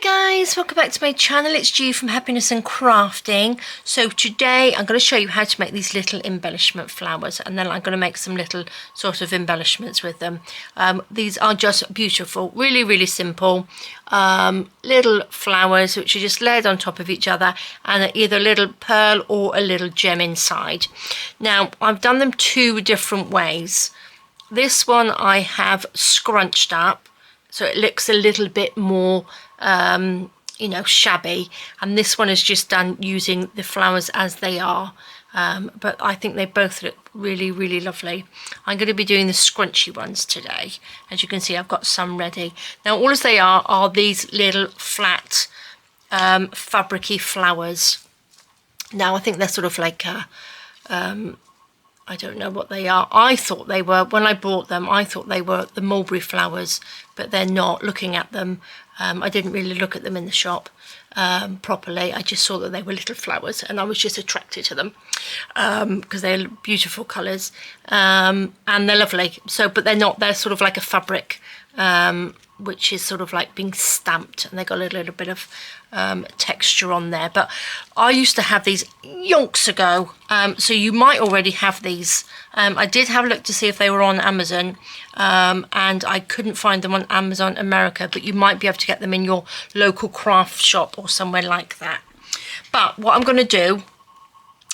guys, welcome back to my channel. It's G from Happiness and Crafting. So today I'm going to show you how to make these little embellishment flowers, and then I'm going to make some little sort of embellishments with them. These are just beautiful, really simple little flowers which are just layered on top of each other, and either a little pearl or a little gem inside. Now I've done them two different ways. This one I have scrunched up so it looks a little bit more you know, shabby, and this one is just done using the flowers as they are, but I think they both look really lovely. I'm going to be doing the scrunchy ones today. As you can see, I've got some ready. Now all as they are these little flat fabricy flowers. Now I think they're sort of like a I don't know what they are. I thought they were, when I bought them, I thought they were the mulberry flowers, but they're not. Looking at them, I didn't really look at them in the shop properly. I just saw that they were little flowers and I was just attracted to them because they're beautiful colours and they're lovely. So, but they're not, they're sort of like a fabric which is sort of like being stamped, and they got a little bit of texture on there. But I used to have these yonks ago, so you might already have these. I did have a look to see if they were on Amazon, and I couldn't find them on Amazon America, but you might be able to get them in your local craft shop or somewhere like that. But what I'm going to do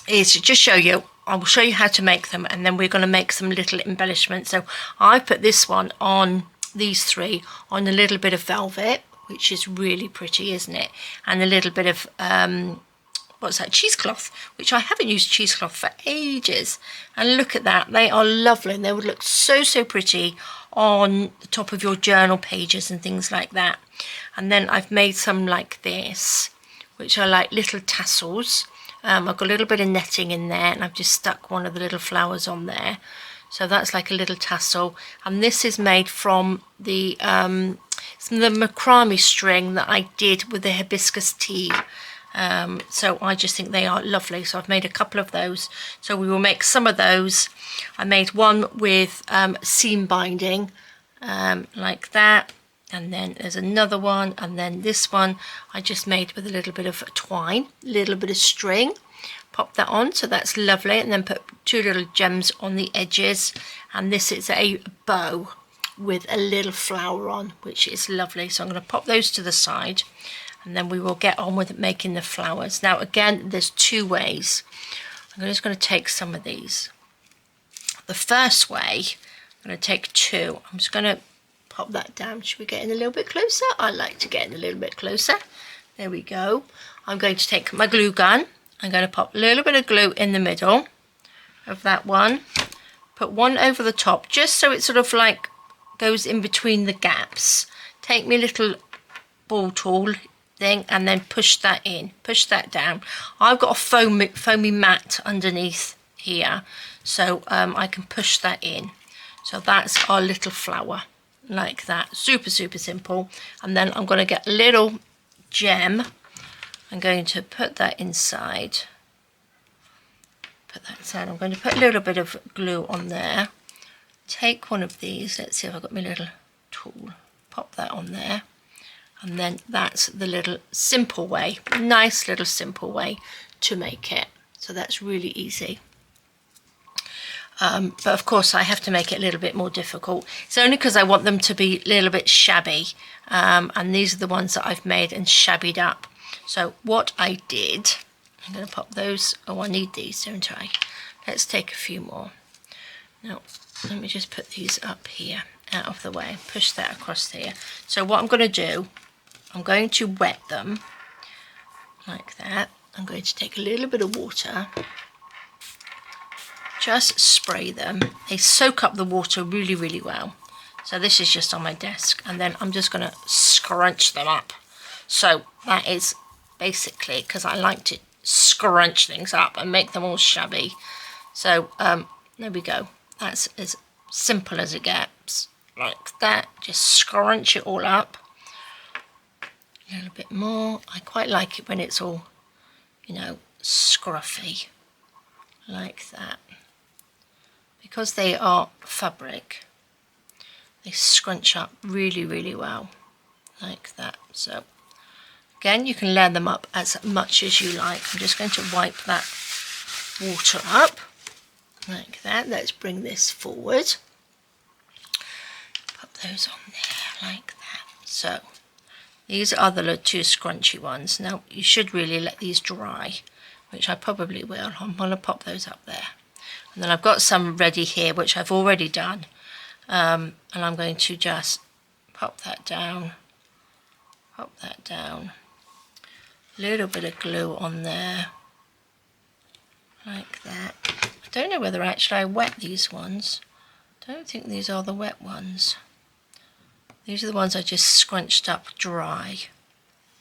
is just show you. I will show you how to make them, and then we're going to make some little embellishments. So I put this one on, these three on a little bit of velvet, which is really pretty, isn't it? And a little bit of what's that, cheesecloth, which I haven't used cheesecloth for ages. And look at that, they are lovely, and they would look so pretty on the top of your journal pages and things like that. And then I've made some like this, which are like little tassels. I've got a little bit of netting in there, and I've just stuck one of the little flowers on there. So that's like a little tassel, and this is made from the macrame string that I did with the hibiscus tea. So I just think they are lovely. So I've made a couple of those. So we will make some of those. I made one with seam binding, like that, and then there's another one, and then this one I just made with a little bit of twine, a little bit of string. Pop that on, so that's lovely, and then put two little gems on the edges, and this is a bow with a little flower on, which is lovely. So I'm going to pop those to the side, and then we will get on with making the flowers. Now again, there's two ways. I'm just going to take some of these. The first way, I'm going to take two. I'm just going to pop that down. Should we get in a little bit closer? I like to get in a little bit closer. There we go. I'm going to take my glue gun. I'm going to pop a little bit of glue in the middle of that one, put one over the top, just so it sort of like goes in between the gaps. Take my little ball tool thing and then push that in, push that down. I've got a foamy mat underneath here, so I can push that in. So that's our little flower, like that. Super simple. And then I'm going to get a little gem. I'm going to put that inside. Put that inside. I'm going to put a little bit of glue on there. Take one of these. Let's see if I've got my little tool. Pop that on there. And then that's the little simple way. Nice little simple way to make it. So that's really easy. But of course I have to make it a little bit more difficult. It's only because I want them to be a little bit shabby. And these are the ones that I've made and shabbied up. So what I did, I'm going to pop those, oh I need these, don't I? Let's take a few more. Now let me just put these up here, out of the way, push that across here. So what I'm going to do, I'm going to wet them, like that. I'm going to take a little bit of water, just spray them. They soak up the water really well. So this is just on my desk, and then I'm just going to scrunch them up. So that is basically, because I like to scrunch things up and make them all shabby. So there we go. That's as simple as it gets, like that. Just scrunch it all up. A little bit more. I quite like it when it's all, you know, scruffy, like that. Because they are fabric, they scrunch up really well, like that. So Again, you can layer them up as much as you like. I'm just going to wipe that water up like that. Let's bring this forward. Put those on there like that. So these are the two scrunchy ones. Now you should really let these dry, which I probably will. I'm going to pop those up there. And then I've got some ready here, which I've already done. And I'm going to just pop that down. Pop that down. A little bit of glue on there. Like that. I don't know whether actually I wet these ones. I don't think these are the wet ones. These are the ones I just scrunched up dry.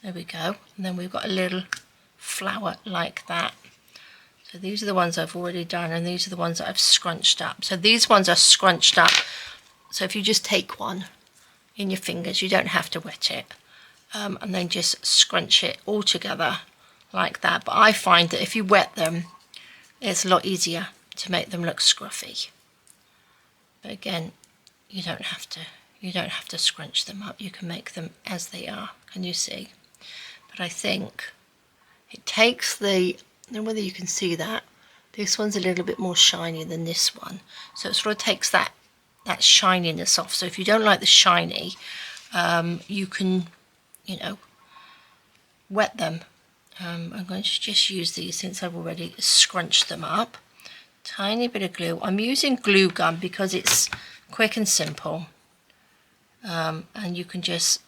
There we go. And then we've got a little flower like that. So these are the ones I've already done, and these are the ones that I've scrunched up. So these ones are scrunched up. So if you just take one in your fingers, you don't have to wet it. And then just scrunch it all together like that. But I find that if you wet them, it's a lot easier to make them look scruffy. But again, you don't have to scrunch them up. You can make them as they are. Can you see? But I think it takes the, I don't know whether you can see that. This one's a little bit more shiny than this one. So it sort of takes that shininess off. So if you don't like the shiny, you can, you know, wet them. I'm going to just use these since I've already scrunched them up. Tiny bit of glue. I'm using glue gun because it's quick and simple. And you can just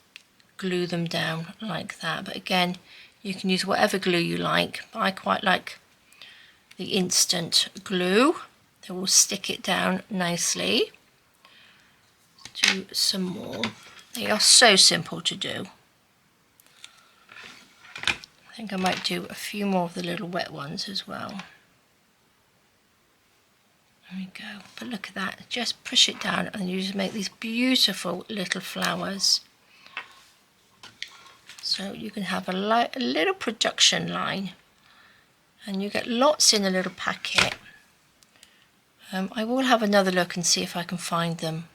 glue them down like that. But again, you can use whatever glue you like. I quite like the instant glue. That will stick it down nicely. Do some more. They are so simple to do. I think I might do a few more of the little wet ones as well. There we go. But look at that. Just push it down and you just make these beautiful little flowers. So you can have a little production line. And you get lots in a little packet. I will have another look and see if I can find them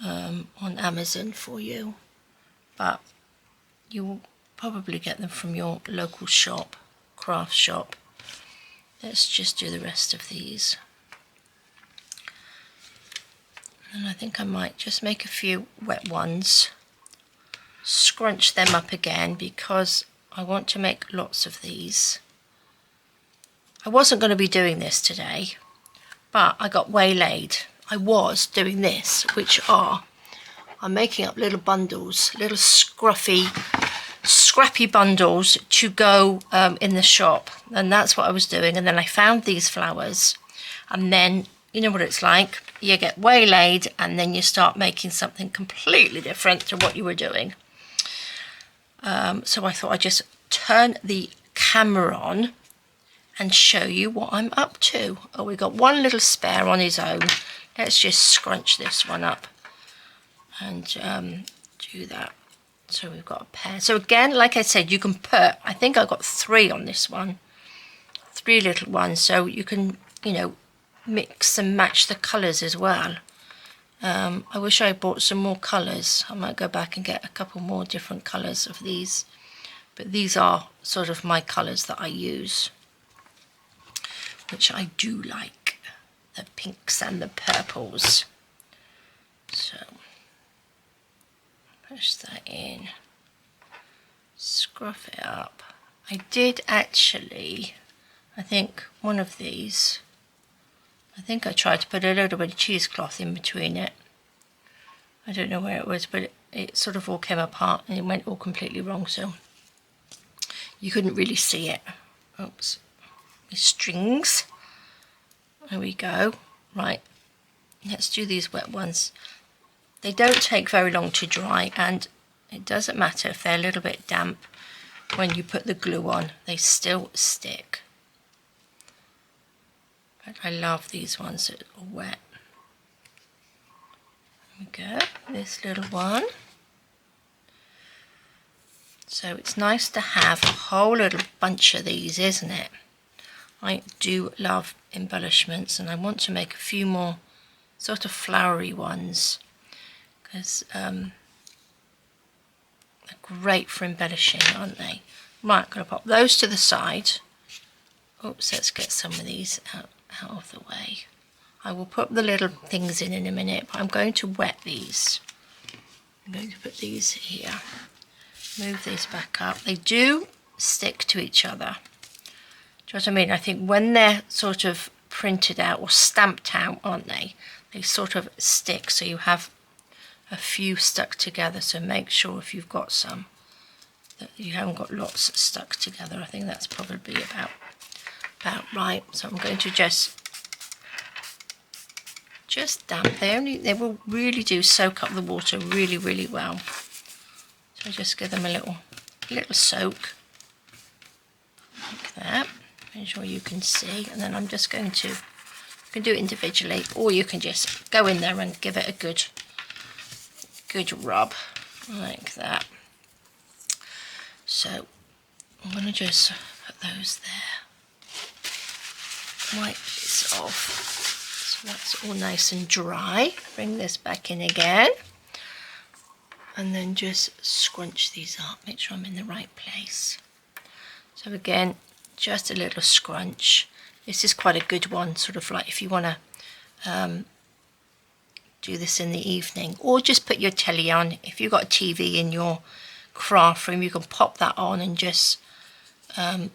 on Amazon for you. But you will probably get them from your local shop, craft shop. Let's just do the rest of these. And I think I might just make a few wet ones, scrunch them up again because I want to make lots of these. I wasn't going to be doing this today, but I got waylaid. I was doing this, which I'm making up little bundles, little scrappy bundles to go in the shop, and that's what I was doing. And then I found these flowers, and then you know what it's like, you get waylaid and then you start making something completely different to what you were doing. So I thought I'd just turn the camera on and show you what I'm up to. Oh, we've got one little spare on his own. Let's just scrunch this one up and do that. So we've got a pair. So again, like I said, you can put, I think I got 3 on this one, 3 little ones. So you can, you know, mix and match the colours as well. I wish I bought some more colours. I might go back and get a couple more different colours of these. But these are sort of my colours that I use, which I do like. The pinks and the purples. So push that in, scruff it up. I did actually, I think one of these, I think I tried to put a little bit of cheesecloth in between it. I don't know where it was, but it sort of all came apart and it went all completely wrong, so you couldn't really see it. Oops, the strings. There we go. Right, let's do these wet ones. They don't take very long to dry, and it doesn't matter if they're a little bit damp. When you put the glue on, they still stick. But I love these ones that are wet. There we go, this little one. So it's nice to have a whole little bunch of these, isn't it? I do love embellishments, and I want to make a few more sort of flowery ones, because They're great for embellishing, aren't they? Right, I'm going to pop those to the side. Oops, let's get some of these out of the way. I will put the little things in a minute, but I'm going to wet these. I'm going to put these here. Move these back up. They do stick to each other. Do you know what I mean? I think when they're sort of printed out or stamped out, aren't they? They sort of stick, so you have a few stuck together. So make sure if you've got some that you haven't got lots stuck together. I think that's probably about right. So I'm going to just damp. They will really do soak up the water really well. So just give them a little soak like that. Make sure you can see, and then I'm just going to, you can do it individually, or you can just go in there and give it a good rub like that. So I'm going to just put those there, wipe this off, so that's all nice and dry. Bring this back in again, and then just scrunch these up, make sure I'm in the right place. So again, just a little scrunch. This is quite a good one, sort of like if you want to do this in the evening, or just put your telly on. If you've got a TV in your craft room, you can pop that on and just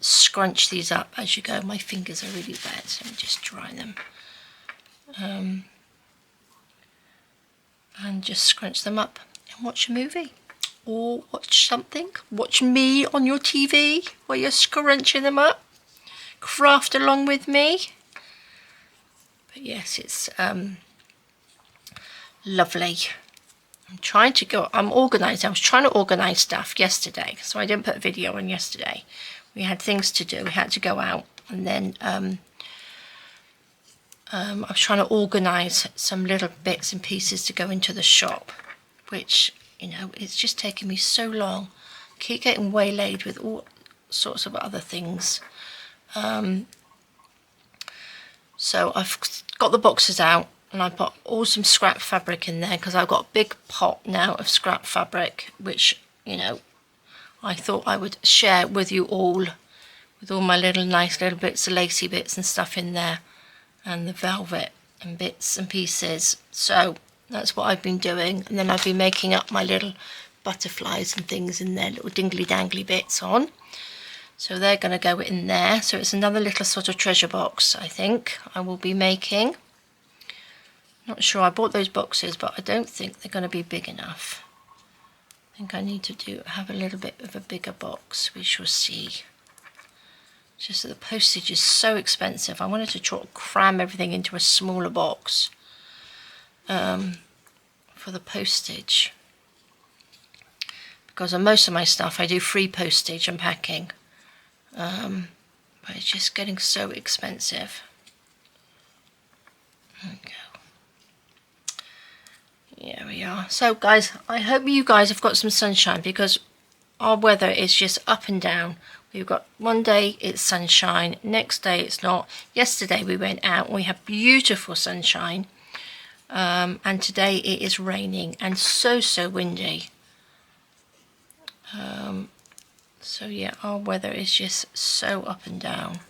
scrunch these up as you go. My fingers are really wet, so let me just dry them. And just scrunch them up and watch a movie, or watch something. Watch me on your TV while you're scrunching them up. Craft along with me. But yes, it's lovely. I'm organised. I was trying to organise stuff yesterday, so I didn't put a video on yesterday. We had things to do. We had to go out, and then I was trying to organise some little bits and pieces to go into the shop, which, you know, it's just taken me so long. I keep getting waylaid with all sorts of other things. So I've got the boxes out, and I've got all some scrap fabric in there, because I've got a big pot now of scrap fabric, which, you know, I thought I would share with you all, with all my nice little bits of lacy bits and stuff in there, and the velvet and bits and pieces. So that's what I've been doing, and then I've been making up my little butterflies and things in there, little dingly dangly bits on. So they're going to go in there. So it's another little sort of treasure box, I think I will be making. Not sure, I bought those boxes, but I don't think they're going to be big enough. I think I need to have a little bit of a bigger box. We shall see. It's just that the postage is so expensive. I wanted to try to cram everything into a smaller box for the postage. Because on most of my stuff I do free postage and packing. But it's just getting so expensive. There we go. Here we are. So guys, I hope you guys have got some sunshine, because our weather is just up and down. We've got one day it's sunshine, next day it's not. Yesterday we went out, we had beautiful sunshine, and today it is raining and so windy. So yeah, our weather is just so up and down.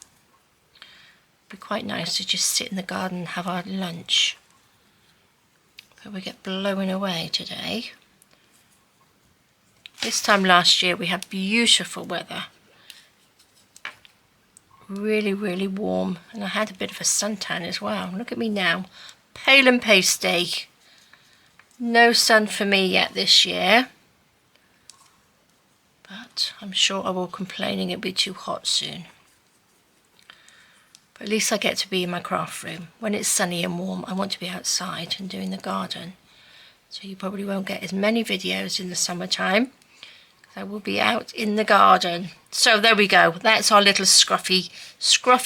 It'd be quite nice to just sit in the garden and have our lunch. But we get blown away today. This time last year we had beautiful weather. Really warm, and I had a bit of a suntan as well. Look at me now, pale and pasty. No sun for me yet this year. But I'm sure I will complaining it'll be too hot soon. But at least I get to be in my craft room. When it's sunny and warm, I want to be outside and doing the garden. So you probably won't get as many videos in the summertime. I will be out in the garden. So there we go. That's our little scruffy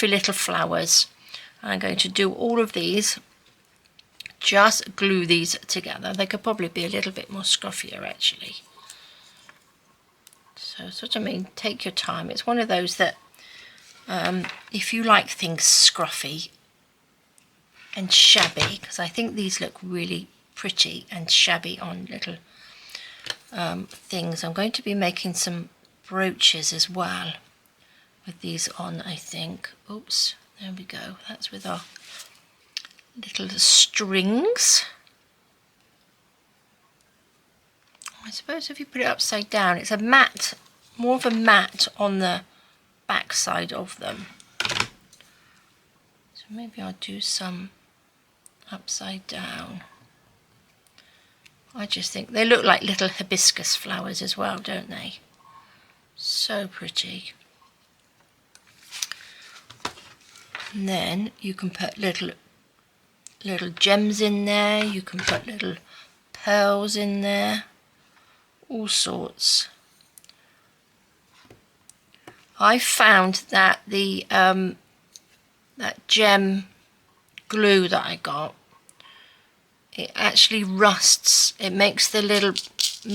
little flowers. I'm going to do all of these. Just glue these together. They could probably be a little bit more scruffier actually. So that's what I mean, take your time. It's one of those that if you like things scruffy and shabby, because I think these look really pretty and shabby on little things. I'm going to be making some brooches as well with these on, I think. Oops, there we go. That's with our little strings. I suppose if you put it upside down, it's a matte, more of a matte on the back side of them. So maybe I'll do some upside down. I just think they look like little hibiscus flowers as well, don't they? So pretty. And then you can put little gems in there, you can put little pearls in there, all sorts. I found that the that gem glue that I got, it actually rusts. It makes the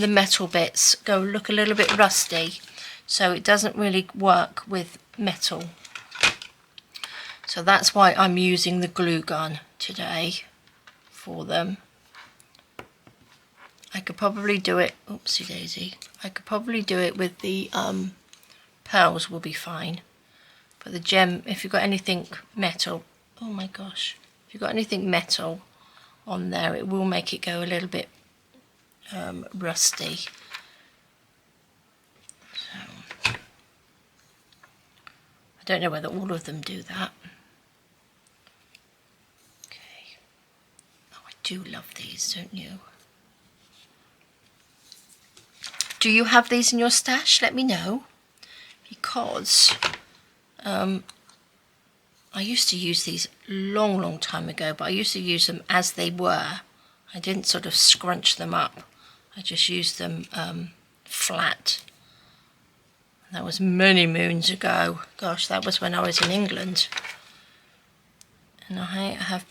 metal bits look a little bit rusty, so it doesn't really work with metal. So that's why I'm using the glue gun today for them. I could probably do it, oopsie daisy, I could probably do it with the pearls, will be fine. But the gem, if you've got anything metal, oh my gosh, if you've got anything metal on there, it will make it go a little bit rusty. So I don't know whether all of them do that. Okay. Oh, I do love these, don't you? Do you have these in your stash? Let me know, because I used to use these long time ago, but I used to use them as they were. I didn't sort of scrunch them up. I just used them flat. That was many moons ago. Gosh, that was when I was in England. And I have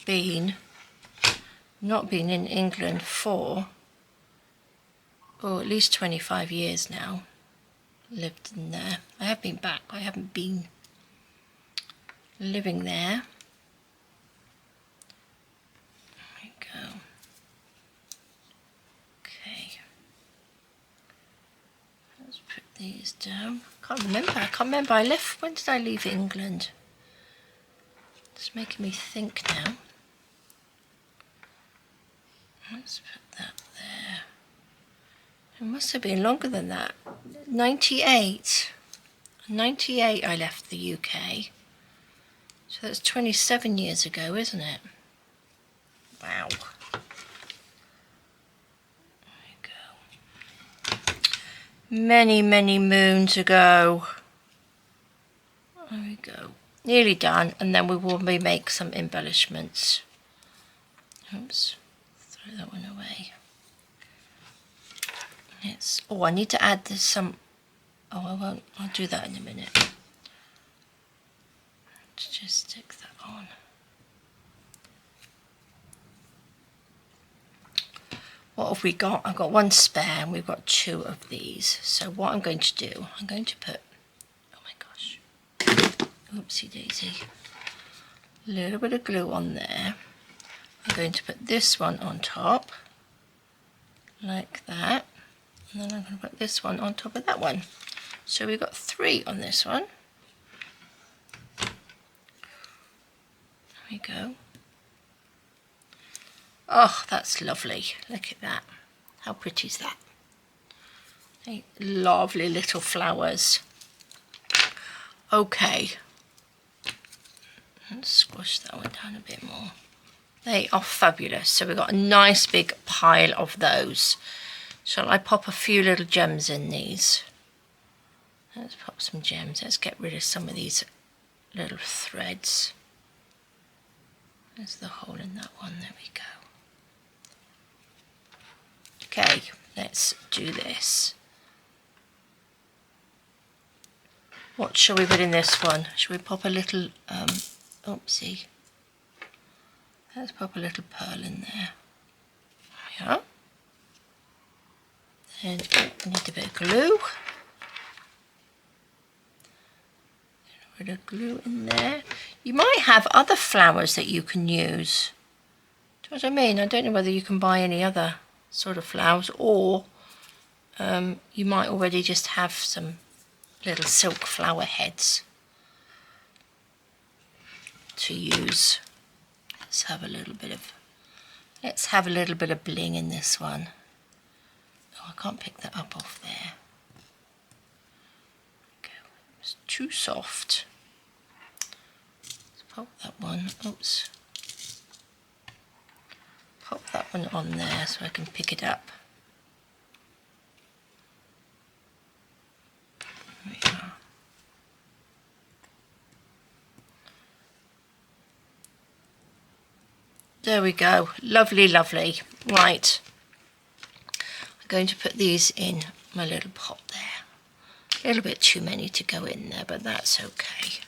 not been in England for, at least 25 years now. Lived in there. I have been back. I haven't been living there. There we go. Okay. Let's put these down. I can't remember. I left. When did I leave England? It's making me think now. Let's put that there. It must have been longer than that. 98. 98 I left the UK. So that's 27 years ago, isn't it? Wow. There we go. Many moons ago. There we go. Nearly done, and then we will make some embellishments. Oops. Throw that one away. I need to add some. Oh, I won't. I'll do that in a minute. Let's just stick that on. What have we got? I've got one spare, and we've got 2 of these. So what I'm going to do, I'm going to put. Oh my gosh. Oopsie daisy. A little bit of glue on there. I'm going to put this one on top, like that. And then I'm going to put this one on top of that one. So we've got 3 on this one. There we go. Oh, that's lovely. Look at that. How pretty is that? Lovely little flowers. Okay. Let's squash that one down a bit more. They are fabulous. So we've got a nice big pile of those. Shall I pop a few little gems in these? Let's pop some gems. Let's get rid of some of these little threads. There's the hole in that one. There we go. Okay, let's do this. What shall we put in this one? Shall we pop a little, oopsie. Let's pop a little pearl in there. There we are. And I need a bit of glue. A bit of glue in there. You might have other flowers that you can use. Do you know what I mean? I don't know whether you can buy any other sort of flowers, or you might already just have some little silk flower heads to use. Let's have a little bit of bling in this one. Oh, I can't pick that up off there. Okay, it's too soft. Let's pop that one. Oops. Pop that one on there so I can pick it up. There we are. There we go. Lovely, lovely. Right. I'm going to put these in my little pot there. A little bit too many to go in there, but that's okay.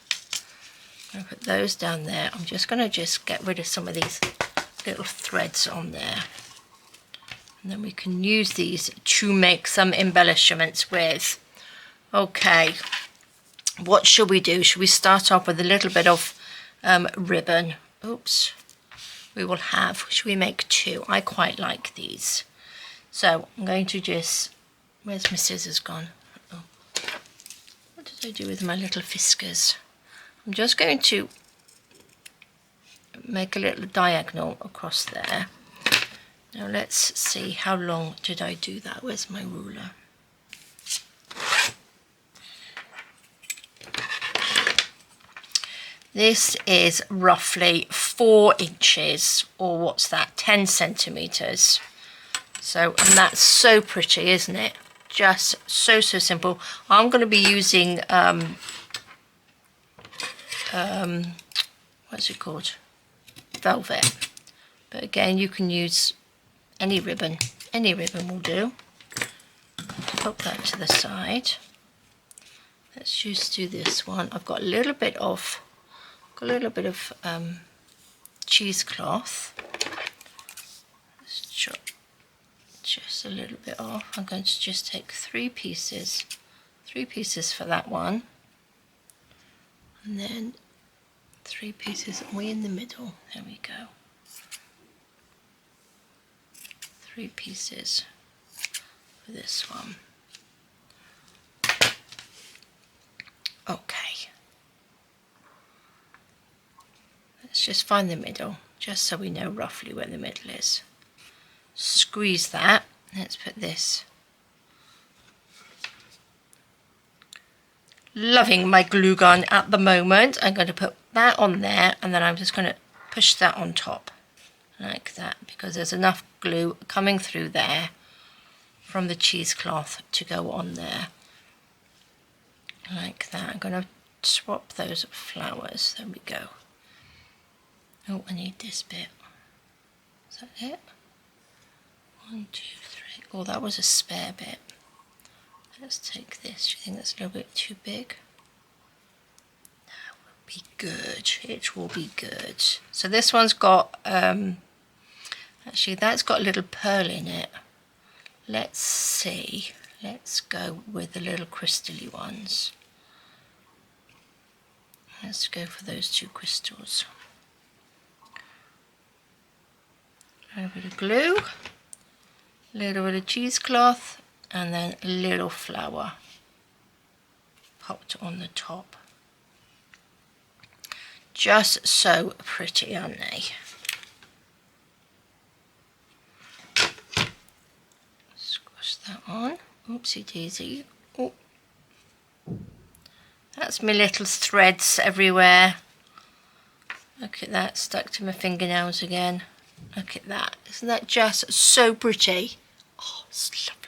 I'm going to put those down there. I'm just going to get rid of some of these little threads on there. And then we can use these to make some embellishments with. Okay. What should we do? Should we start off with a little bit of ribbon? Oops. We will have, should we make two? I quite like these. So I'm going to just, where's my scissors gone? Oh. What did I do with my little fiskars? I'm just going to make a little diagonal across there. Now let's see, how long did I do that? Where's my ruler? This is roughly 4 inches, or what's that, 10 centimeters. So, and that's so pretty, isn't it? Just so simple. I'm going to be using, what's it called? Velvet. But again, you can use any ribbon. Any ribbon will do. Pop that to the side. Let's just do this one. I've got a little bit of cheesecloth. Let's chop just a little bit off. I'm going to just take 3 pieces for that one, and then 3 pieces way in the middle. There we go. 3 pieces for this one. Okay. Let's just find the middle, just so we know roughly where the middle is. Squeeze that. Let's put this. Loving my glue gun at the moment. I'm going to put that on there, and then I'm just going to push that on top like that, because there's enough glue coming through there from the cheesecloth to go on there like that. I'm going to swap those flowers. There we go. Oh, I need this bit. Is that it? 1, 2, 3. Oh, that was a spare bit. Let's take this. Do you think that's a little bit too big? That will be good. It will be good. So this one's got, actually that's got a little pearl in it. Let's see. Let's go with the little crystally ones. Let's go for those 2 crystals. A little bit of glue, a little bit of cheesecloth, and then a little flower popped on the top. Just so pretty, aren't they? Squash that on. Oopsie daisy. Oh, that's my little threads everywhere. Look at that, stuck to my fingernails again. Look at that. Isn't that just so pretty? Oh, it's lovely.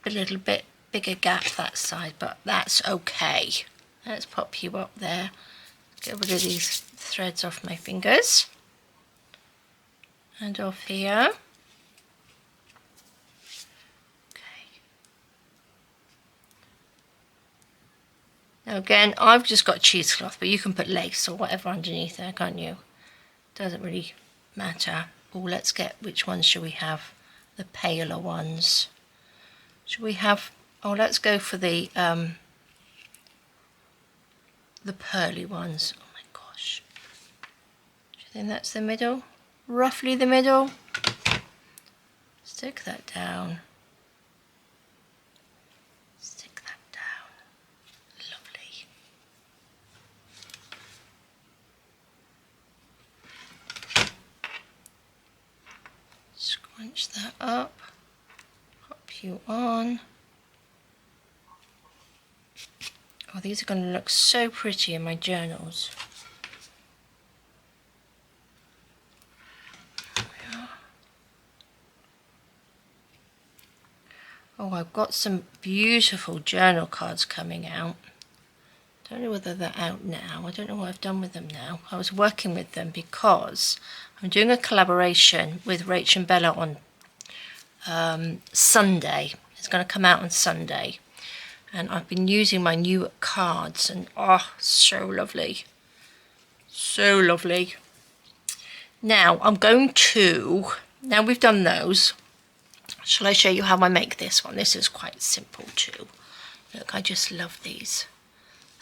A little bit bigger gap that side, but that's okay. Let's pop you up there. Get rid of these threads off my fingers. And off here. Okay. Now again, I've just got cheesecloth, but you can put lace or whatever underneath there, can't you? Doesn't really matter. Oh, let's get, which ones should we have? The paler ones. Should we have, oh, let's go for the pearly ones. Oh my gosh. Do you think that's the middle? Roughly the middle. Stick that down. scrunch that up, pop you on. Oh, these are going to look so pretty in my journals. Oh, I've got some beautiful journal cards coming out. Don't know whether they're out now. I don't know what I've done with them now. I was working with them because I'm doing a collaboration with Rach and Bella on Sunday. It's going to come out on Sunday. And I've been using my new cards and oh, so lovely. So lovely. Now I'm going to, now we've done those, shall I show you how I make this one? This is quite simple too. Look, I just love these.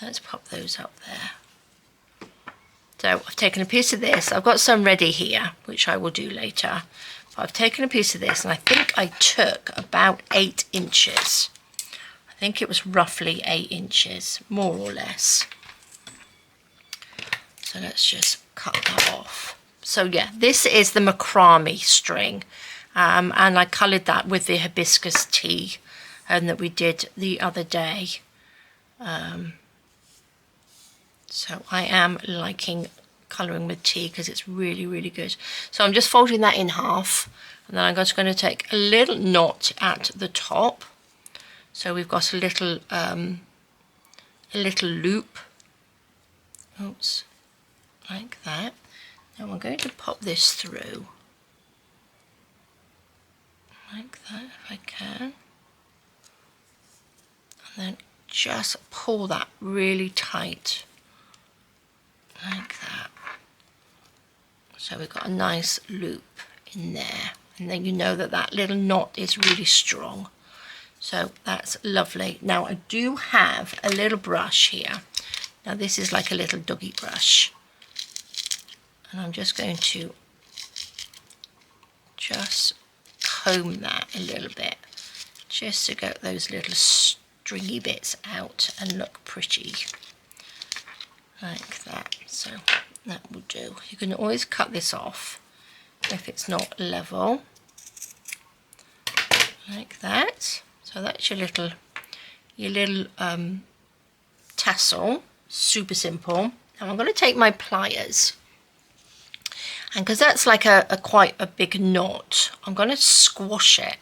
Let's pop those up there. So I've taken a piece of this. I've got some ready here, which I will do later. But I've taken a piece of this and I think I took about 8 inches. I think it was roughly 8 inches, more or less. So let's just cut that off. So yeah, this is the macrame string. And I coloured that with the hibiscus tea that we did the other day. So I am liking colouring with tea because it's really, really good. So I'm just folding that in half. And then I'm just going to take a little knot at the top. So we've got a little loop. Oops, like that. Now I'm going to pop this through. Like that if I can. And then just pull that really tight. Like that. So we've got a nice loop in there. And then you know that that little knot is really strong. So that's lovely. Now I do have a little brush here. Now this is like a little doggy brush. And I'm just going to just comb that a little bit. Just to get those little stringy bits out and look pretty. Like that. So that will do. You can always cut this off if it's not level. Like that. So that's your little tassel. Super simple. Now I'm going to take my pliers, and because that's like a quite a big knot, I'm going to squash it.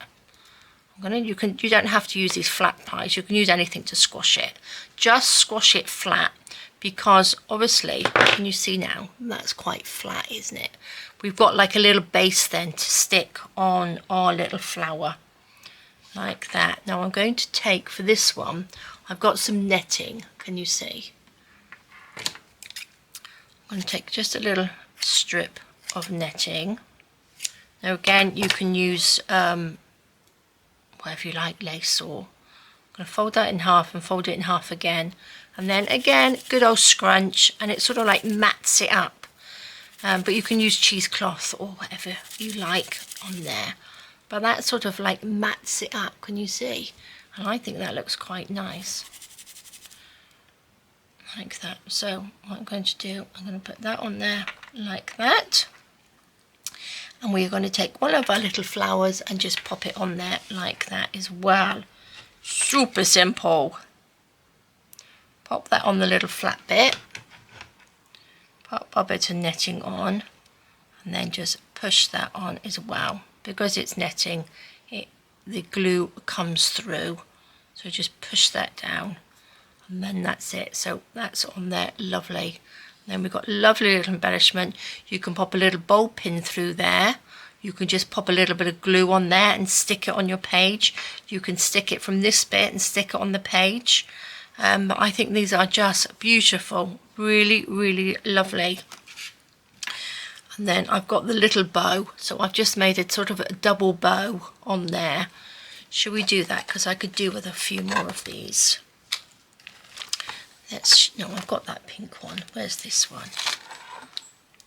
You don't have to use these flat pliers. You can use anything to squash it. Just squash it flat, because obviously, can you see now? That's quite flat, isn't it? We've got like a little base then to stick on our little flower. Like that. Now I'm going to take, for this one, I've got some netting. Can you see? I'm going to take just a little strip of netting. Now again, you can use whatever you like, lace, or I'm going to fold that in half and fold it in half again. And then again, good old scrunch, and it sort of like mats it up. But you can use cheesecloth or whatever you like on there. But that sort of like mats it up, can you see? And I think that looks quite nice. Like that. So what I'm going to do, I'm going to put that on there like that. And we're going to take one of our little flowers and just pop it on there like that as well. Super simple. Pop that on the little flat bit. Pop a bit of netting on. And then just push that on as well. Because it's netting, the glue comes through. So just push that down. And then that's it. So that's on there, lovely. And then we've got lovely little embellishment. You can pop a little bowl pin through there. You can just pop a little bit of glue on there and stick it on your page. You can stick it from this bit and stick it on the page. But I think these are just beautiful. Really, really lovely. And then I've got the little bow, so I've just made it sort of a double bow on there. Should we do that? Because I could do with a few more of these. No, I've got that pink one. Where's this one?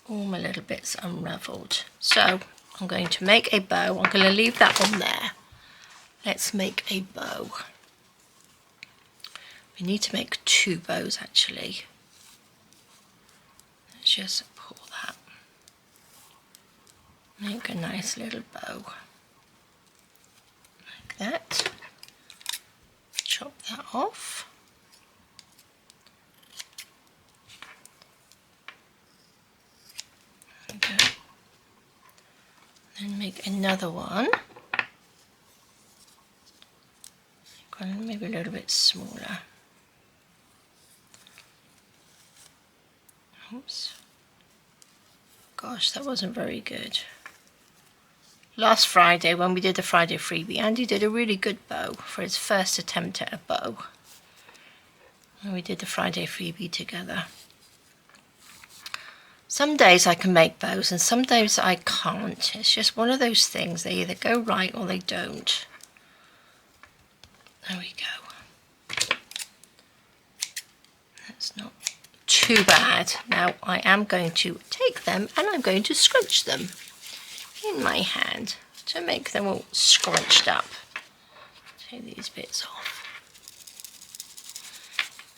All my little bits unravelled. So I'm going to make a bow. I'm going to leave that on there. Let's make a bow. We need to make 2 bows actually. Let's just pull that. Make a nice little bow. that. Chop that off. There we go. Then make another one. Maybe a little bit smaller. Oops. Gosh, that wasn't very good. Last Friday, when we did the Friday freebie, Andy did a really good bow for his first attempt at a bow. And we did the Friday freebie together. Some days I can make bows and some days I can't. It's just one of those things. They either go right or they don't. There we go. That's not too bad. Now I am going to take them and I'm going to scrunch them in my hand to make them all scrunched up. Take these bits off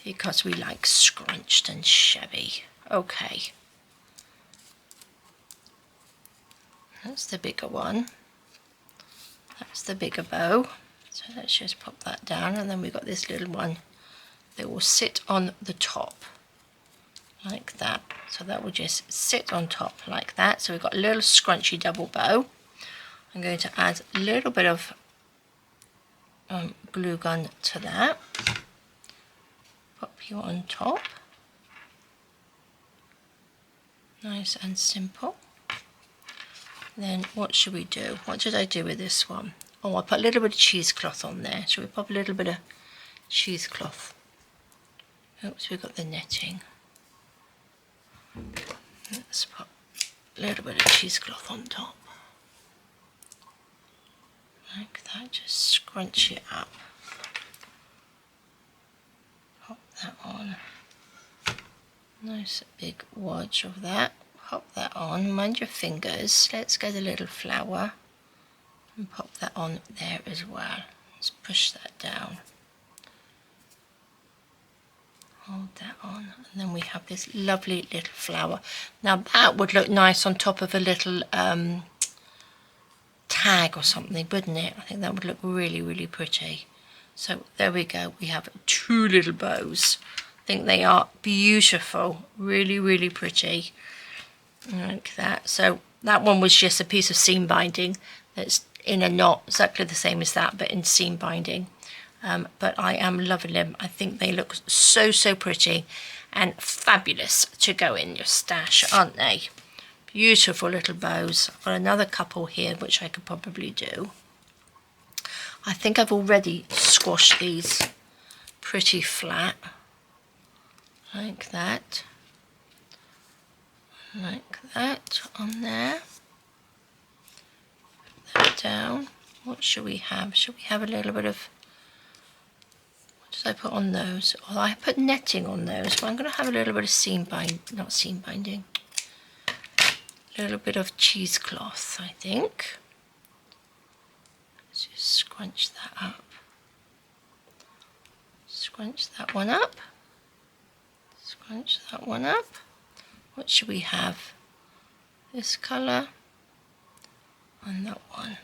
because we like scrunched and shabby. Okay. That's the bigger one. That's the bigger bow. So let's just pop that down, and then we've got this little one that will sit on the top like that. So that will just sit on top like that. So we've got a little scrunchy double bow. I'm going to add a little bit of glue gun to that. Pop you on top. Nice and simple. Then what should we do? What did I do with this one? Oh, I put a little bit of cheesecloth on there. Should we pop a little bit of cheesecloth? Oops, we've got the netting. Let's put a little bit of cheesecloth on top. Like that, just scrunch it up. Pop that on. Nice big wodge of that. Pop that on. Mind your fingers. Let's get a little flower. And pop that on there as well. Let's push that down. Hold that on, and then we have this lovely little flower. Now that would look nice on top of a little tag or something, wouldn't it? I think that would look really, really pretty. So there we go. We have two little bows. I think they are beautiful. Really, really pretty. Like that. So that one was just a piece of seam binding that's in a knot, exactly the same as that, but in seam binding. But I am loving them. I think they look so, so pretty and fabulous to go in your stash, aren't they? Beautiful little bows. I've got another couple here which I could probably do. I think I've already squashed these pretty flat like that. Like that on there. Put that down. What should we have? Should we have a little bit of, what did I put on those? Oh, I put netting on those, but I'm going to have a little bit of not seam binding, a little bit of cheesecloth, I think. Let's just scrunch that up. Scrunch that one up. Scrunch that one up. What should we have? This colour and that one.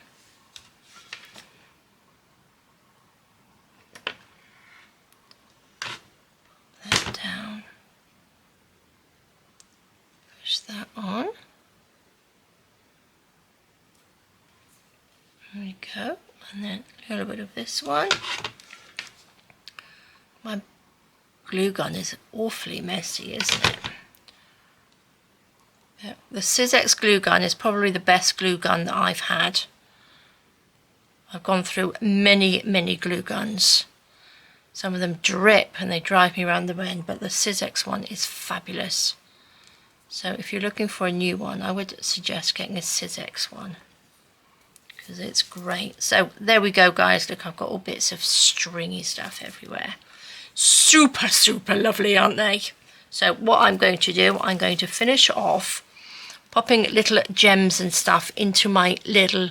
Put that down. Push that on. There we go. And then a little bit of this one. My glue gun is awfully messy, isn't it? The Zsbszc glue gun is probably the best glue gun that I've had. I've gone through many, many glue guns. Some of them drip and they drive me around the bend, but the Zsbszc one is fabulous. So if you're looking for a new one, I would suggest getting a Zsbszc one, because it's great. So there we go, guys. Look, I've got all bits of stringy stuff everywhere. Super, super lovely, aren't they? So what I'm going to do, I'm going to finish off popping little gems and stuff into my little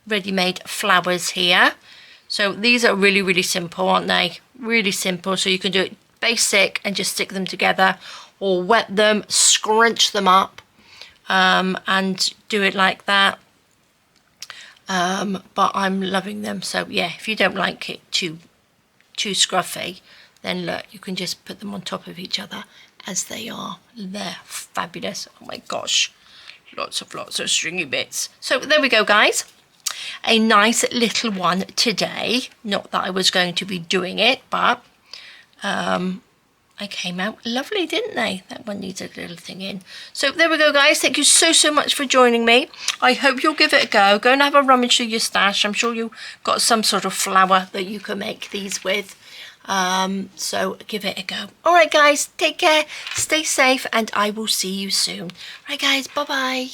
ready-made flowers here. So these are really, really simple, aren't they? Really simple. So you can do it basic and just stick them together, or wet them, scrunch them up, and do it like that. but I'm loving them. So yeah, if you don't like it too scruffy, then look, you can just put them on top of each other as they are. They're fabulous. Oh my gosh, lots of stringy bits. So there we go, guys. A nice little one today. Not that I was going to be doing it, but they came out lovely, didn't they? That one needs a little thing in. So there we go, guys. Thank you so much for joining me. I hope you'll give it a go. Go and have a rummage through your stash. I'm sure you've got some sort of flower that you can make these with. So give it a go. All right, guys, take care, stay safe, and I will see you soon. All right, guys, bye-bye.